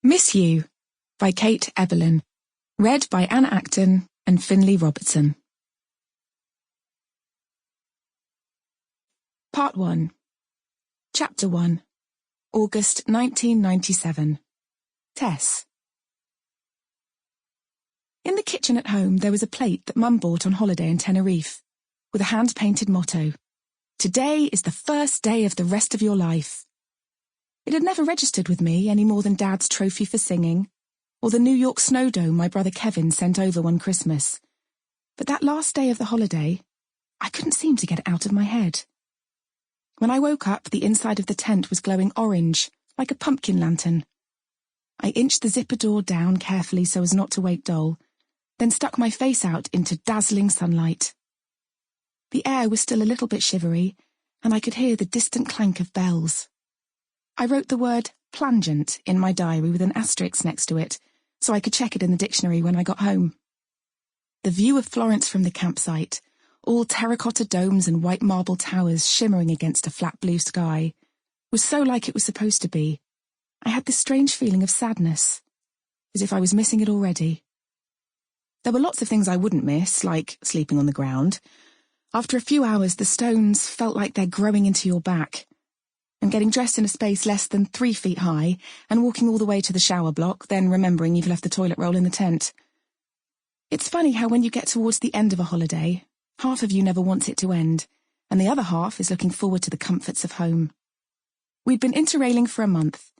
Miss You by Kate Eberlen. Read by Acton and Finlay Robertson. Part 1. Chapter 1. August 1997. Tess. In the kitchen at home there was a plate that Mum bought on holiday in Tenerife, with a hand-painted motto: "Today is the first day of the rest of your life." It had never registered with me any more than Dad's trophy for singing, or the New York snow dome my brother Kevin sent over one Christmas. But that last day of the holiday, I couldn't seem to get it out of my head. When I woke up, the inside of the tent was glowing orange, like a pumpkin lantern. I inched the zipper door down carefully so as not to wake Dol, then stuck my face out into dazzling sunlight. The air was still a little bit shivery, and I could hear the distant clank of bells. I wrote the word plangent in my diary with an asterisk next to it, so I could check it in the dictionary when I got home. The view of Florence from the campsite, all terracotta domes and white marble towers shimmering against a flat blue sky, was so like it was supposed to be. I had this strange feeling of sadness, as if I was missing it already. There were lots of things I wouldn't miss, like sleeping on the ground. After a few hours, the stones felt like they're growing into your back, and getting dressed in a space less than 3 feet high, and walking all the way to the shower block, then remembering you've left the toilet roll in the tent. It's funny how when you get towards the end of a holiday, half of you never wants it to end, and the other half is looking forward to the comforts of home. We'd been interrailing for a month,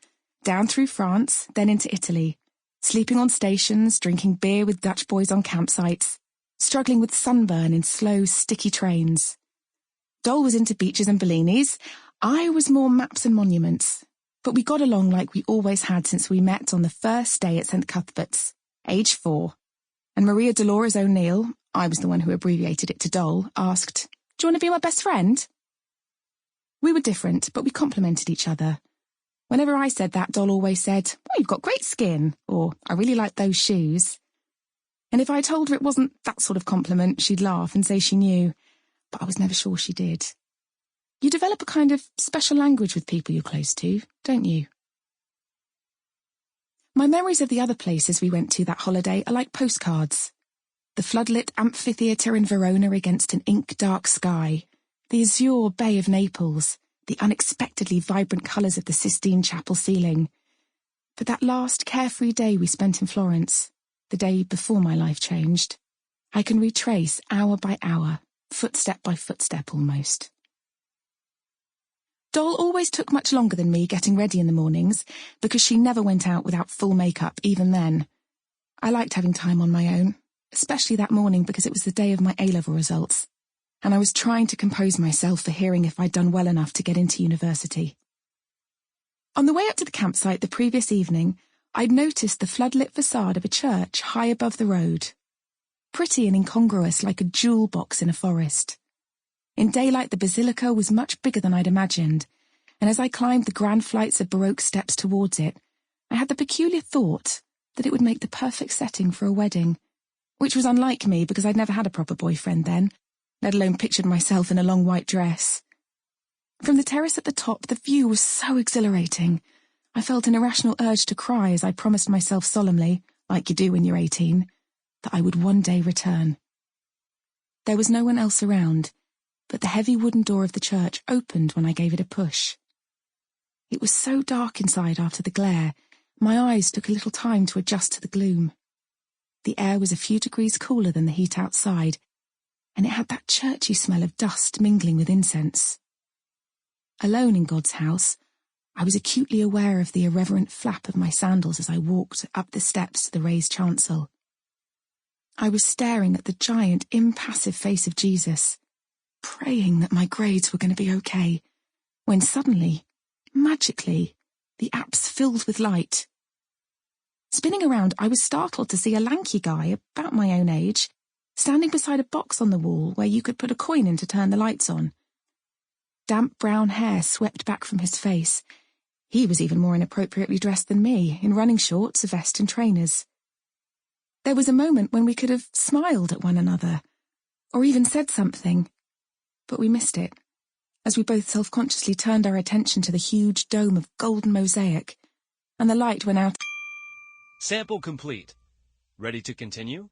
down through France, then into Italy, sleeping on stations, drinking beer with Dutch boys on campsites, struggling with sunburn in slow, sticky trains. Dol was into beaches and Bellinis. I was more maps and monuments, but we got along like we always had since we met on the first day at St. Cuthbert's, age 4, and Maria Dolores O'Neill, I was the one who abbreviated it to Dol, asked, "Do you want to be my best friend?" We were different, but we complimented each other. Whenever I said that, Dol always said, "Oh, you've got great skin," or "I really like those shoes." And if I told her it wasn't that sort of compliment, she'd laugh and say she knew, but I was never sure she did. You develop a kind of special language with people you're close to, don't you? My memories of the other places we went to that holiday are like postcards. The floodlit amphitheatre in Verona against an ink-dark sky, the azure bay of Naples, the unexpectedly vibrant colours of the Sistine Chapel ceiling. But that last carefree day we spent in Florence, the day before my life changed, I can retrace hour by hour, footstep by footstep almost. Dol always took much longer than me getting ready in the mornings, because she never went out without full makeup, even then. I liked having time on my own, especially that morning because it was the day of my A-level results, and I was trying to compose myself for hearing if I'd done well enough to get into university. On the way up to the campsite the previous evening, I'd noticed the floodlit facade of a church high above the road, pretty and incongruous like a jewel box in a forest. In daylight, the basilica was much bigger than I'd imagined, and as I climbed the grand flights of Baroque steps towards it, I had the peculiar thought that it would make the perfect setting for a wedding, which was unlike me because I'd never had a proper boyfriend then, let alone pictured myself in a long white dress. From the terrace at the top, the view was so exhilarating. I felt an irrational urge to cry as I promised myself solemnly, like you do when you're 18, that I would one day return. There was no one else around, but the heavy wooden door of the church opened when I gave it a push. It was so dark inside after the glare, my eyes took a little time to adjust to the gloom. The air was a few degrees cooler than the heat outside, and it had that churchy smell of dust mingling with incense. Alone in God's house, I was acutely aware of the irreverent flap of my sandals as I walked up the steps to the raised chancel. I was staring at the giant, impassive face of Jesus, praying that my grades were going to be okay, when suddenly, magically, the apse filled with light. Spinning around, I was startled to see a lanky guy, about my own age, standing beside a box on the wall where you could put a coin in to turn the lights on. Damp brown hair swept back from his face. He was even more inappropriately dressed than me, in running shorts, a vest and trainers. There was a moment when we could have smiled at one another, or even said something, but we missed it, as we both self-consciously turned our attention to the huge dome of golden mosaic, and the light went out. Sample complete. Ready to continue?